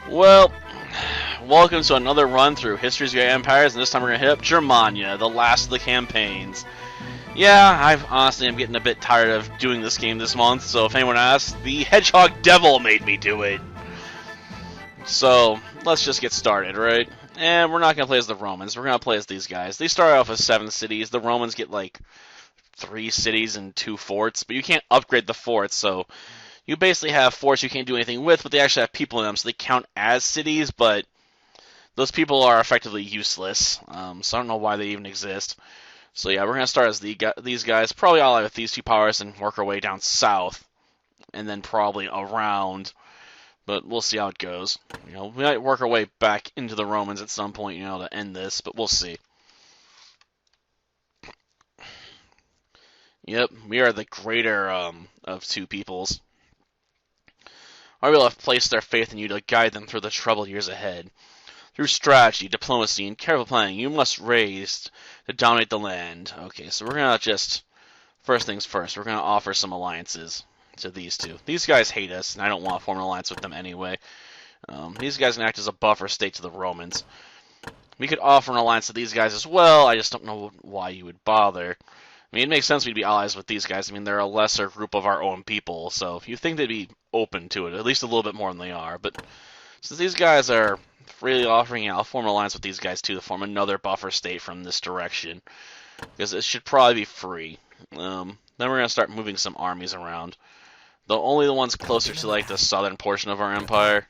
Well, welcome to another run through History's Great Empires, and this time we're going to hit up Germania, the last of the campaigns. Yeah, I'm getting a bit tired of doing this game this month, so if anyone asks, the Hedgehog Devil made me do it. So, let's just get started, right? And we're not going to play as the Romans, we're going to play as these guys. They start off with 7 cities, the Romans get like 3 cities and 2 forts, but you can't upgrade the forts, so you basically have forts you can't do anything with, but they actually have people in them, so they count as cities, but those people are effectively useless, so I don't know why they even exist. So yeah, we're going to start as these guys, probably ally with these 2 powers, and work our way down south, and then probably around, but we'll see how it goes. You know, we might work our way back into the Romans at some point, you know, to end this, but we'll see. Yep, we are the greater of 2 peoples. Our people have placed their faith in you to guide them through the troubled years ahead. Through strategy, diplomacy, and careful planning, you must raise to dominate the land. Okay, so we're going to just, first things first, we're going to offer some alliances to these 2. These guys hate us, and I don't want to form an alliance with them anyway. These guys can act as a buffer state to the Romans. We could offer an alliance to these guys as well, I just don't know why you would bother. I mean, it makes sense we'd be allies with these guys. I mean, they're a lesser group of our own people, so if you think they'd be open to it, at least a little bit more than they are. But since these guys are freely offering it, I'll form an alliance with these guys too to form another buffer state from this direction, because it should probably be free. Then we're going to start moving some armies around. Only the ones closer to like the southern portion of our empire,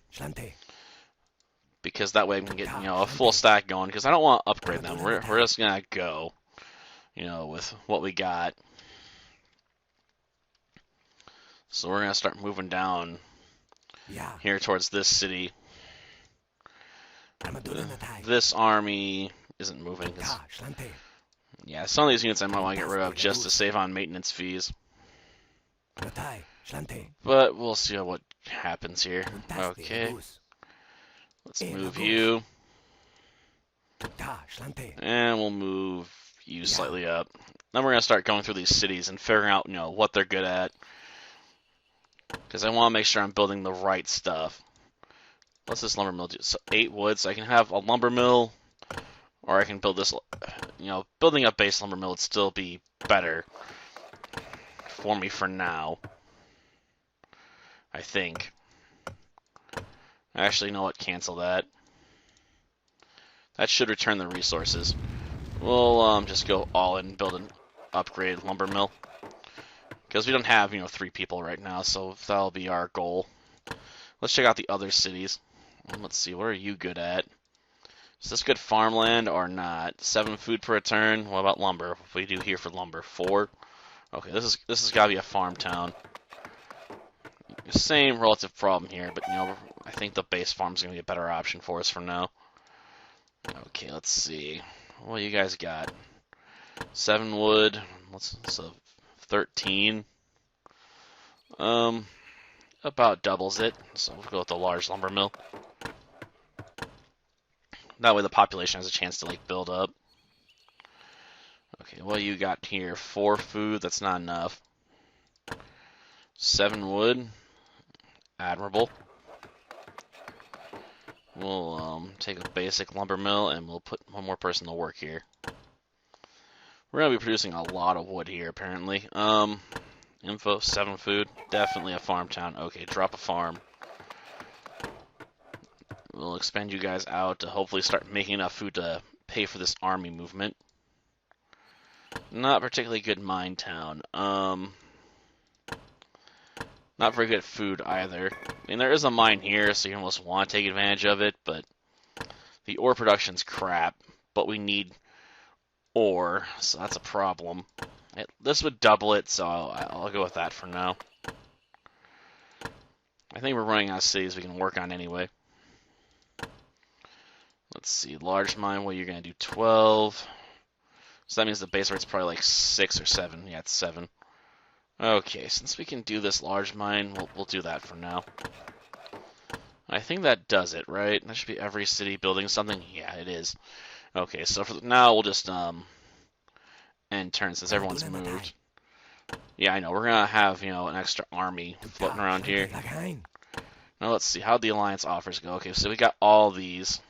because that way we can get, you know, a full stack going, because I don't want to upgrade them. We're just going to go, you know, with what we got. So we're going to start moving down here towards this city. This army isn't moving. Yeah, some of these units I might want to get rid of just to save on maintenance fees. But we'll see what happens here. Okay. Let's move you. And we'll move you slightly up. Then we're going to start going through these cities and figuring out, you know, what they're good at. Because I want to make sure I'm building the right stuff. What's this lumber mill do? So 8 wood, so I can have a lumber mill, or I can build this, you know, building a base lumber mill would still be better for me for now. I think. Actually, you know what? Cancel that. That should return the resources. We'll just go all in and build an upgraded lumber mill. Because we don't have, you know, 3 people right now, so that'll be our goal. Let's check out the other cities. Let's see, what are you good at? Is this good farmland or not? 7 food per turn. What about lumber? What do we do here for lumber? 4. Okay, this has got to be a farm town. Same relative problem here, but you know, I think the base farm's gonna be a better option for us for now. Okay, let's see. What you guys got? 7 wood. So 13. About doubles it. So we'll go with the large lumber mill. That way the population has a chance to like build up. Okay, what you got here? 4 food. That's not enough. 7 wood. Admirable. We'll take a basic lumber mill and we'll put 1 more person to work here. We're going to be producing a lot of wood here, apparently. Info, 7 food. Definitely a farm town. Okay, drop a farm. We'll expand you guys out to hopefully start making enough food to pay for this army movement. Not particularly good mine town. Not very good food either. I mean, there is a mine here, so you almost want to take advantage of it, but the ore production's crap. But we need ore, so that's a problem. This would double it, so I'll go with that for now. I think we're running out of cities we can work on anyway. Let's see, large mine, what you're going to do, 12. So that means the base rate's probably like 6 or 7. Yeah, it's 7. Okay, since we can do this large mine, we'll do that for now. I think that does it, right? That should be every city building something. Yeah, it is. Okay, so for now we'll just end turn since everyone's moved. Yeah, I know. We're gonna have, you know, an extra army floating around here. Now let's see how the alliance offers go. Okay, so we got all these.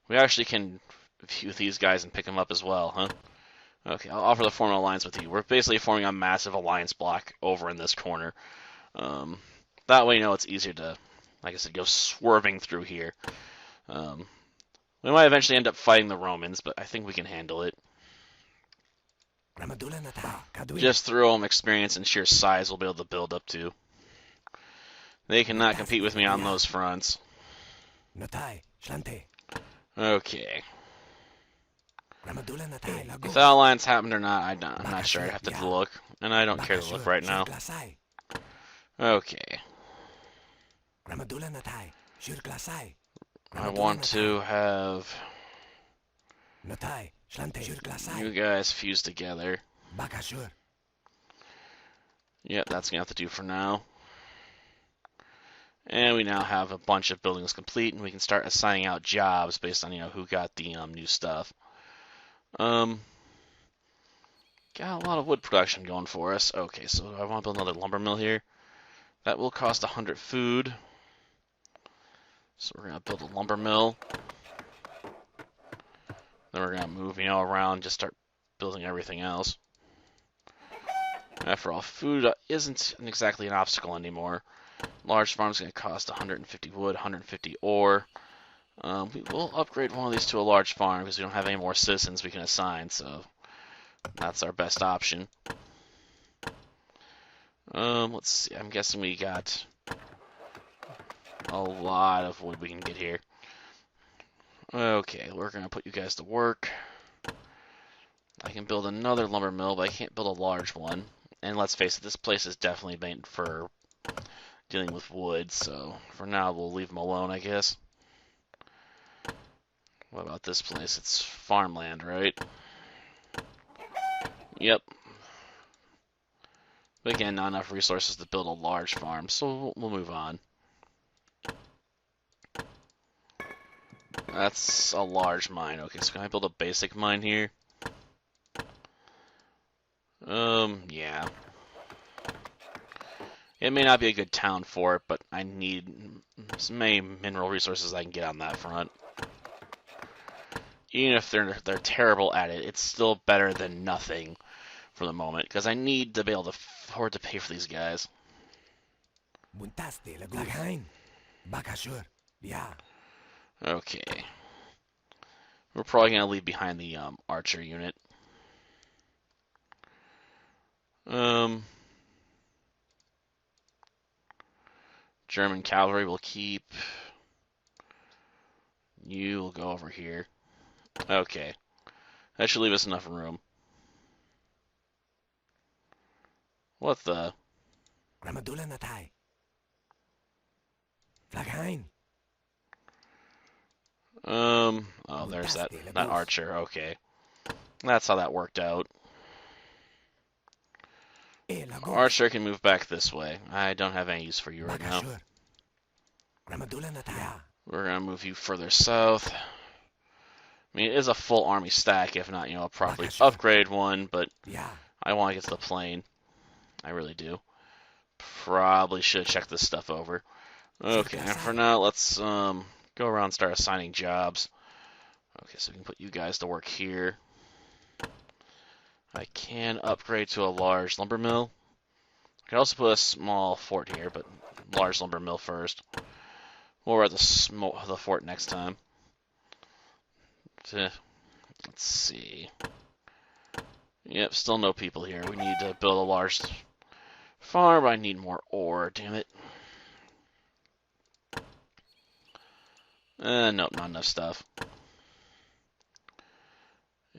We actually can view these guys and pick them up as well, huh? Okay, I'll offer to form an alliance with you. We're basically forming a massive alliance block over in this corner. That way, you know, it's easier to, like I said, go swerving through here. We might eventually end up fighting the Romans, but I think we can handle it. Just through experience and sheer size we'll be able to build up to. They cannot compete with me on those fronts. Okay. If that alliance happened or not, I'm not sure. I'd have to look, and I don't care to look right now. Okay. I want to have you guys fused together. Yep, that's gonna have to do for now. And we now have a bunch of buildings complete, and we can start assigning out jobs based on, you know, who got the new stuff. Got a lot of wood production going for us. Okay, so I want to build another lumber mill here. That will cost 100 food. So we're gonna build a lumber mill. Then we're gonna move, you know, around, just start building everything else. After all, food isn't exactly an obstacle anymore. Large farm's going to cost 150 wood, 150 ore. We will upgrade one of these to a large farm because we don't have any more citizens we can assign, so that's our best option. Let's see. I'm guessing we got a lot of wood we can get here. Okay, we're going to put you guys to work. I can build another lumber mill, but I can't build a large one. And let's face it, this place is definitely made for dealing with wood, so for now we'll leave them alone, I guess. What about this place? It's farmland, right? Yep. But again, not enough resources to build a large farm, so we'll move on. That's a large mine. Okay, so can I build a basic mine here? Yeah. It may not be a good town for it, but I need as many mineral resources as I can get on that front. Even if they're terrible at it, it's still better than nothing for the moment, because I need to be able to afford to pay for these guys. Okay. We're probably going to leave behind the archer unit. German cavalry will keep. You will go over here. Okay. That should leave us enough room. What the? Oh, there's that archer. Okay. That's how that worked out. Archer can move back this way. I don't have any use for you right now. We're gonna move you further south. I mean, it is a full army stack, if not, you know, a properly upgrade one, but I want to get to the plane. I really do. Probably should have checked this stuff over. Okay, and for now, let's go around and start assigning jobs. Okay, so we can put you guys to work here. I can upgrade to a large lumber mill. I can also put a small fort here, but large lumber mill first. We'll at the fort next time. Let's see. Yep, still no people here. We need to build a large farm. I need more ore, damn it. Nope, not enough stuff.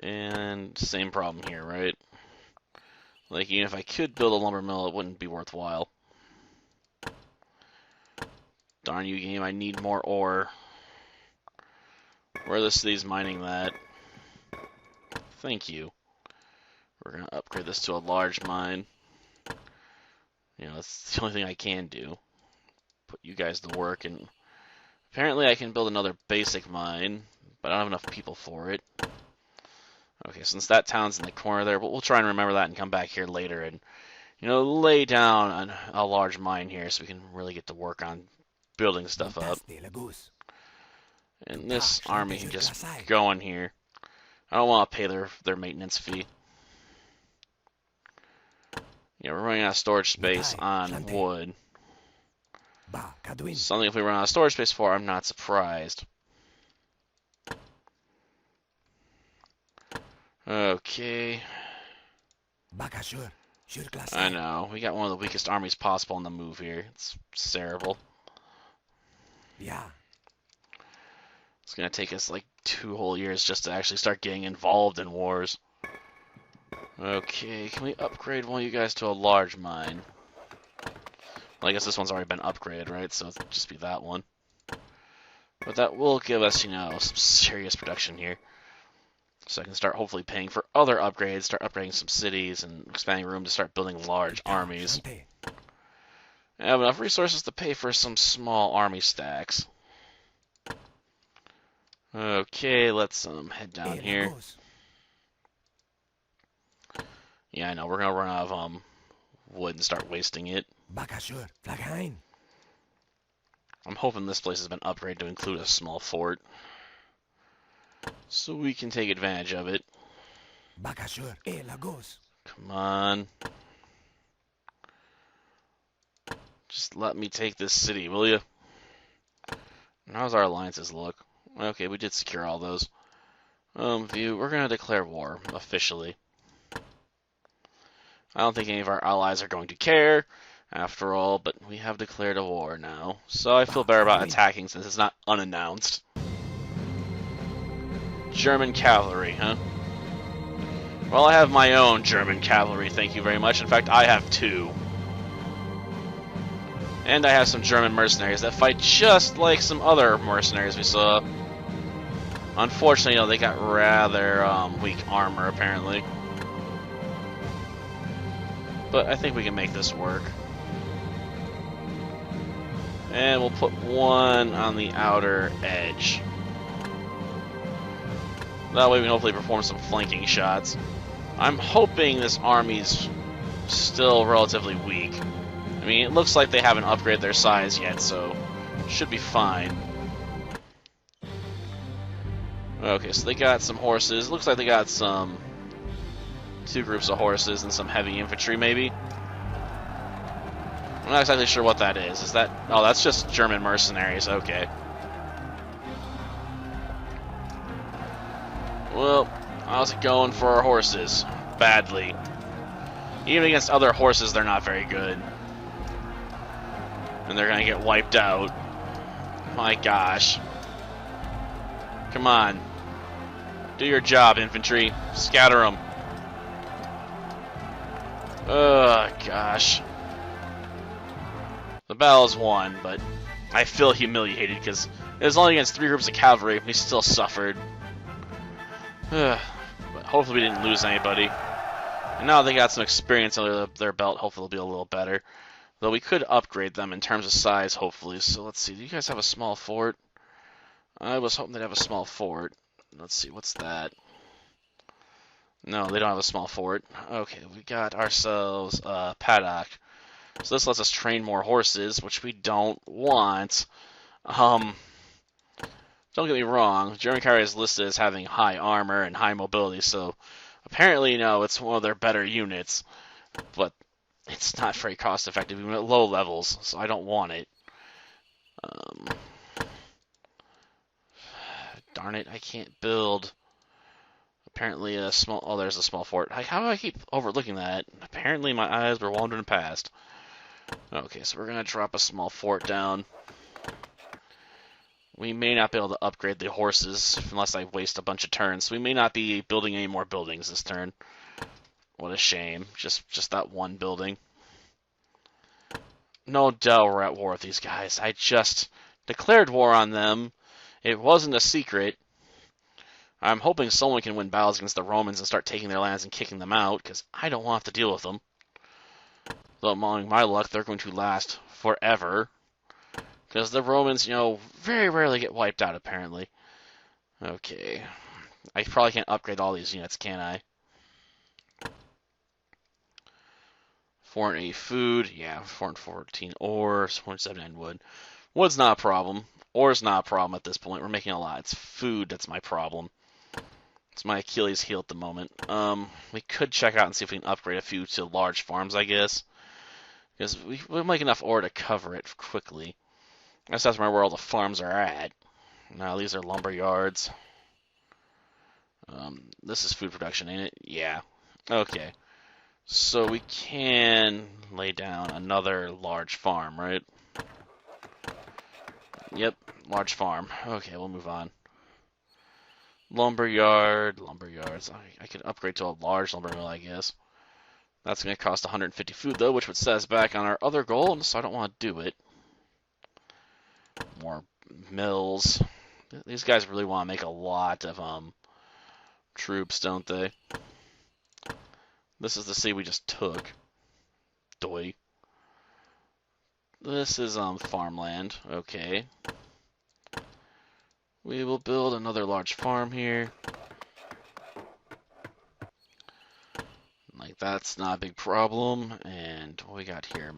And same problem here, right? Like, even if I could build a lumber mill, it wouldn't be worthwhile. Darn you, game, I need more ore. Where are the cities mining that? Thank you. We're going to upgrade this to a large mine. You know, that's the only thing I can do. Put you guys to work, and apparently I can build another basic mine, but I don't have enough people for it. Okay, since that town's in the corner there, but we'll try and remember that and come back here later and, you know, lay down a large mine here so we can really get to work on building stuff up. And this army can just go in here. I don't want to pay their maintenance fee. Yeah, we're running out of storage space on wood. Something if we run out of storage space for, I'm not surprised. Okay. I know. We got one of the weakest armies possible on the move here. It's terrible. Yeah. It's gonna take us like 2 whole years just to actually start getting involved in wars. Okay, can we upgrade one of you guys to a large mine? Well, I guess this one's already been upgraded, right? So it'll just be that one. But that will give us, some serious production here. So I can start hopefully paying for other upgrades, start upgrading some cities, and expanding room to start building large armies. I have enough resources to pay for some small army stacks. Okay, let's head down here. Yeah, I know, we're gonna run out of wood and start wasting it. I'm hoping this place has been upgraded to include a small fort, so we can take advantage of it. Come on. Just let me take this city, will you? How's our alliances look? Okay, we did secure all those. We're gonna declare war, officially. I don't think any of our allies are going to care, after all, but we have declared a war now. So I feel better about attacking since it's not unannounced. German cavalry, huh? Well, I have my own German cavalry, thank you very much. In fact, I have 2. And I have some German mercenaries that fight just like some other mercenaries we saw. Unfortunately, they got rather weak armor, apparently. But I think we can make this work. And we'll put one on the outer edge. That way we can hopefully perform some flanking shots. I'm hoping this army's still relatively weak. I mean, it looks like they haven't upgraded their size yet, so should be fine. Okay, so they got some horses. Looks like they got some 2 groups of horses and some heavy infantry, maybe. I'm not exactly sure what that is. Is that... Oh, that's just German mercenaries. Okay. Well, how's it going for our horses? Badly. Even against other horses, they're not very good. And they're gonna get wiped out. My gosh. Come on. Do your job, infantry. Scatter them. Oh, gosh. The battle's won, but I feel humiliated because it was only against 3 groups of cavalry. We still suffered. But hopefully we didn't lose anybody. And now they got some experience under their belt. Hopefully it'll be a little better. Though we could upgrade them in terms of size, hopefully. So let's see. Do you guys have a small fort? I was hoping they'd have a small fort. Let's see. What's that? No, they don't have a small fort. Okay, we got ourselves a paddock. So this lets us train more horses, which we don't want. Don't get me wrong. German cavalry is listed as having high armor and high mobility, so apparently, it's one of their better units. But it's not very cost effective, even at low levels, so I don't want it. Darn it, I can't build. Apparently a small... Oh, there's a small fort. How do I keep overlooking that? Apparently my eyes were wandering past. Okay, so we're going to drop a small fort down. We may not be able to upgrade the horses unless I waste a bunch of turns. We may not be building any more buildings this turn. What a shame. Just that one building. No doubt we're at war with these guys. I just declared war on them. It wasn't a secret. I'm hoping someone can win battles against the Romans and start taking their lands and kicking them out, because I don't want to have to deal with them. Though, among my luck, they're going to last forever. Because the Romans, very rarely get wiped out, apparently. Okay. I probably can't upgrade all these units, can I? 480 food. Yeah, 414 ore. 479 wood. Wood's not a problem. Ore's not a problem at this point. We're making a lot. It's food that's my problem. It's my Achilles heel at the moment. We could check out and see if we can upgrade a few to large farms, I guess. Because we'll make enough ore to cover it quickly. I just have to remember where all the farms are at. Now, these are lumber yards. This is food production, ain't it? Yeah. Okay. So we can lay down another large farm, right? Yep, large farm. Okay, we'll move on. Lumberyard, lumberyards. I could upgrade to a large lumber mill, I guess. That's going to cost 150 food, though, which would set us back on our other goal, so I don't want to do it. More mills. These guys really want to make a lot of troops, don't they? This is the city we just took. Doi. This is farmland. Okay. We will build another large farm here. Like, that's not a big problem. And what we got here?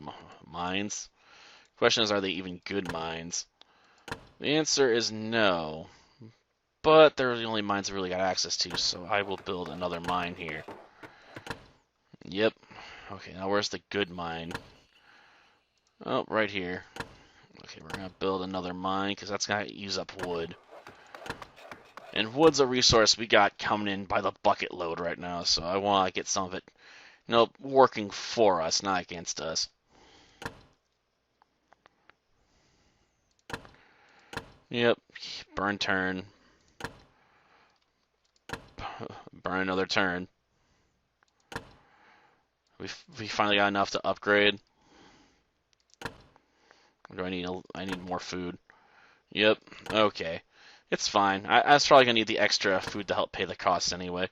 Mines. Question is, are they even good mines? The answer is no. But they're the only mines I really got access to, so I will build another mine here. Yep. Okay, now where's the good mine? Oh, right here. Okay, we're going to build another mine, because that's going to use up wood. And wood's a resource we got coming in by the bucket load right now, so I want to get some of it, working for us, not against us. Yep, burn turn. Burn another turn. We finally got enough to upgrade. Or do I need more food? Yep, okay. It's fine. I was probably going to need the extra food to help pay the costs anyway.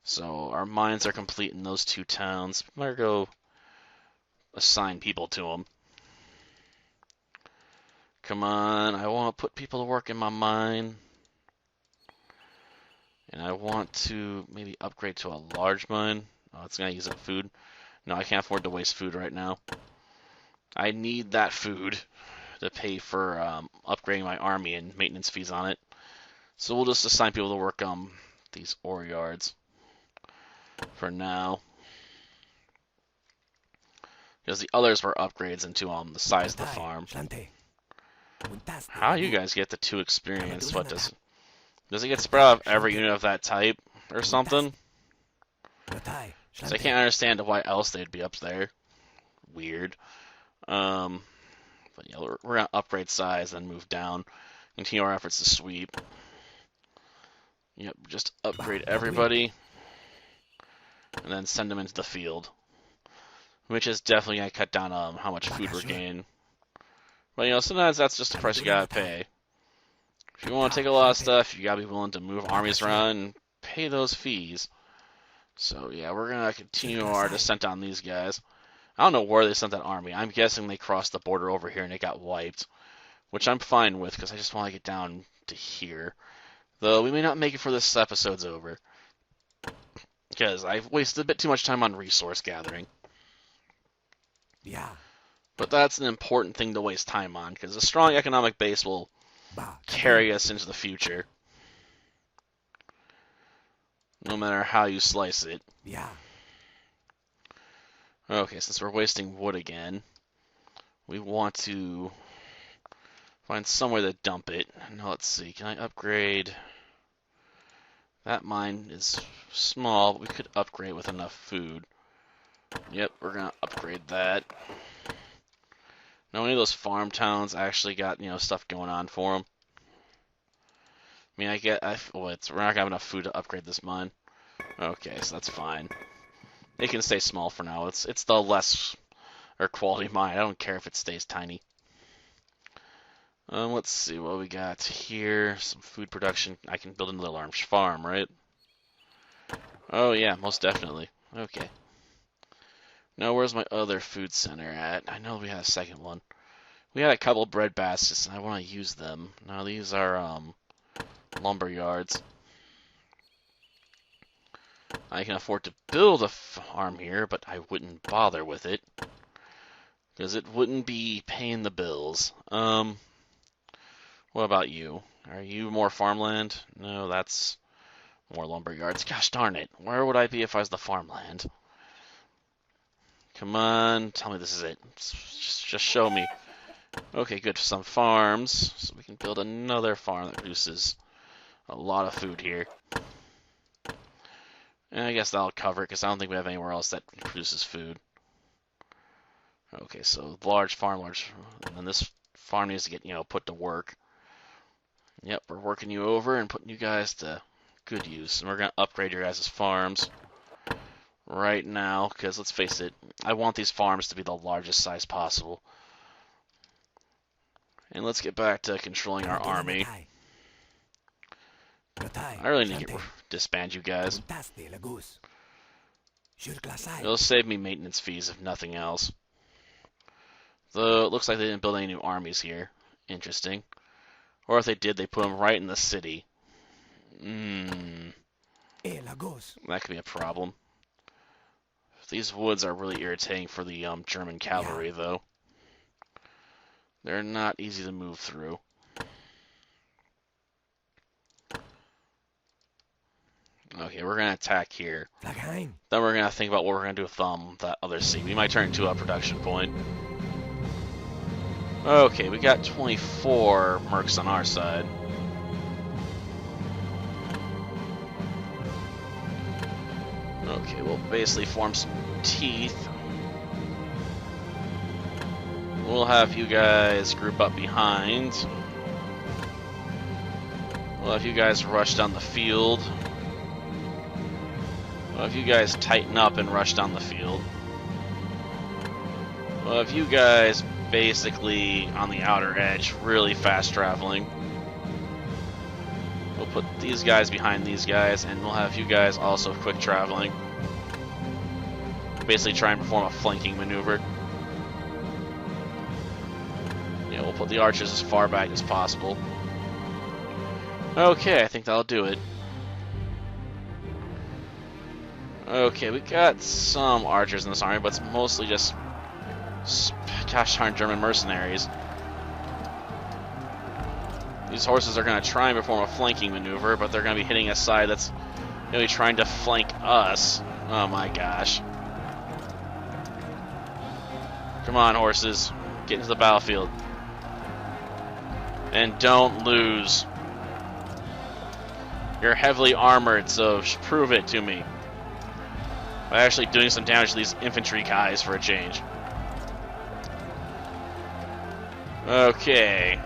So our mines are complete in those two towns. Better go assign people to them. Come on, I want to put people to work in my mine. And I want to maybe upgrade to a large mine. Oh, it's going to use up food. No, I can't afford to waste food right now. I need that food to pay for upgrading my army and maintenance fees on it. So we'll just assign people to work these ore yards for now. Because the others were upgrades into the size of the farm. How you guys get the 2 experience? What does it get spread out of every unit of that type or something? So I can't understand why else they'd be up there. Weird. But yeah, we're gonna upgrade size, then move down. Continue our efforts to sweep. Yep, just upgrade everybody, and then send them into the field. Which is definitely gonna cut down how much food we're gaining. But sometimes that's just the price you gotta pay. If you want to take a lot of stuff, you gotta be willing to move armies around and pay those fees. So yeah, we're gonna continue our descent on these guys. I don't know where they sent that army. I'm guessing they crossed the border over here and it got wiped. Which I'm fine with, because I just want to get down to here. Though we may not make it before this episode's over. Because I've wasted a bit too much time on resource gathering. Yeah. But that's an important thing to waste time on, because a strong economic base will carry us into the future. No matter how you slice it. Yeah. Okay, since we're wasting wood again, we want to find somewhere to dump it. Now let's see, can I upgrade? That mine is small, but we could upgrade with enough food. Yep, we're gonna upgrade that. Now, any of those farm towns actually got, stuff going on for them. I mean, we're not gonna have enough food to upgrade this mine. Okay, so that's fine. It can stay small for now. It's the less or quality mine. I don't care if it stays tiny. Let's see what we got here. Some food production. I can build another large farm, right? Oh yeah, most definitely. Okay. Now where's my other food center at? I know we had a second one. We had a couple bread baskets, and I want to use them. Now these are lumber yards. I can afford to build a farm here, but I wouldn't bother with it. because it wouldn't be paying the bills. What about you? Are you more farmland? No, that's more lumber yards. Gosh darn it. Where would I be if I was the farmland? Come on, tell me this is it. Just show me. Okay, good. Some farms, so we can build another farm that produces a lot of food here. And I guess that'll cover it, because I don't think we have anywhere else that produces food. Okay, so large farm, and then this farm needs to get, put to work. Yep, we're working you over and putting you guys to good use. And we're going to upgrade your guys' farms right now, because let's face it, I want these farms to be the largest size possible. And let's get back to controlling our army. I really need to disband you guys. It'll save me maintenance fees if nothing else. Though it looks like they didn't build any new armies here. Interesting. Or if they did, they put them right in the city. That could be a problem. These woods are really irritating for the German cavalry, though. They're not easy to move through. Okay, we're going to attack here. Then we're going to think about what we're going to do with that other sea. We might turn it into a production point. Okay, we got 24 mercs on our side. Okay, we'll basically form some teeth. We'll have you guys group up behind. We'll have you guys rush down the field. We'll have you guys tighten up and rush down the field. We'll have you guys basically on the outer edge, really fast traveling. We'll put these guys behind these guys, and we'll have you guys also quick traveling. Basically try and perform a flanking maneuver. Yeah, we'll put the archers as far back as possible. Okay, I think that'll do it. Okay, we got some archers in this army, but it's mostly just gosh darn German mercenaries. These horses are going to try and perform a flanking maneuver, but they're going to be hitting a side that's going to be trying to flank us. Oh my gosh. Come on, horses. Get into the battlefield. And don't lose. You're heavily armored, so prove it to me. By actually doing some damage to these infantry guys for a change. Okay.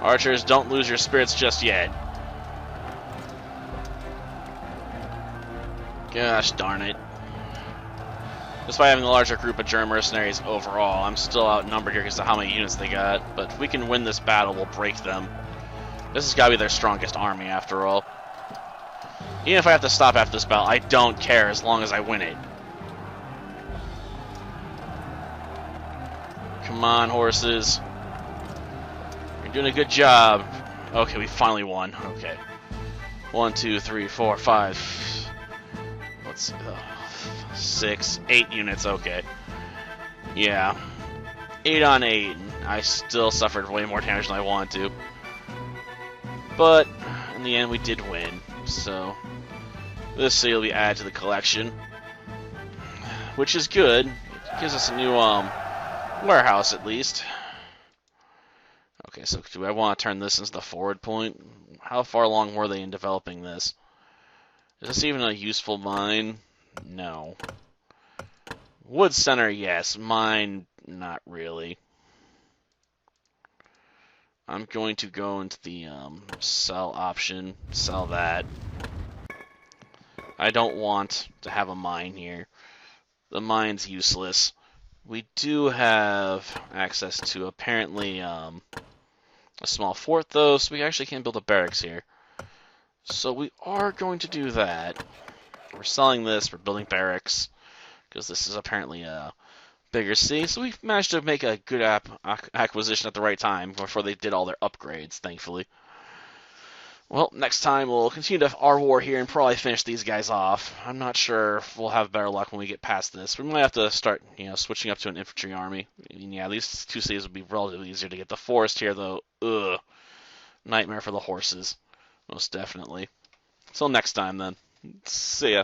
Archers, don't lose your spirits just yet. Gosh darn it. Despite having a larger group of German mercenaries overall, I'm still outnumbered here because of how many units they got. But if we can win this battle, we'll break them. This has got to be their strongest army, after all. Even if I have to stop after this battle, I don't care as long as I win it. Come on, horses. You're doing a good job. Okay, we finally won. Okay. 1, 2, 3, 4, 5. What's 6, 8 units? Okay. Yeah. 8 on 8. I still suffered way more damage than I wanted to. But in the end, we did win. So this city will be added to the collection, which is good. It gives us a new warehouse at least. Okay, so do I want to turn this into the forward point? How far along were they in developing this? Is this even a useful mine? No. Wood center, yes. Mine, not really. I'm going to go into the sell option, sell that. I don't want to have a mine here. The mine's useless. We do have access to apparently a small fort though, so we actually can build a barracks here. So we are going to do that. We're selling this, we're building barracks, because this is apparently a bigger city, so we've managed to make a good acquisition at the right time before they did all their upgrades, thankfully. Well, next time we'll continue our war here and probably finish these guys off. I'm not sure if we'll have better luck when we get past this. We might have to start, switching up to an infantry army. I mean, yeah, these two cities would be relatively easier to get. The forest here, though, ugh, nightmare for the horses, most definitely. Until next time, then. See ya.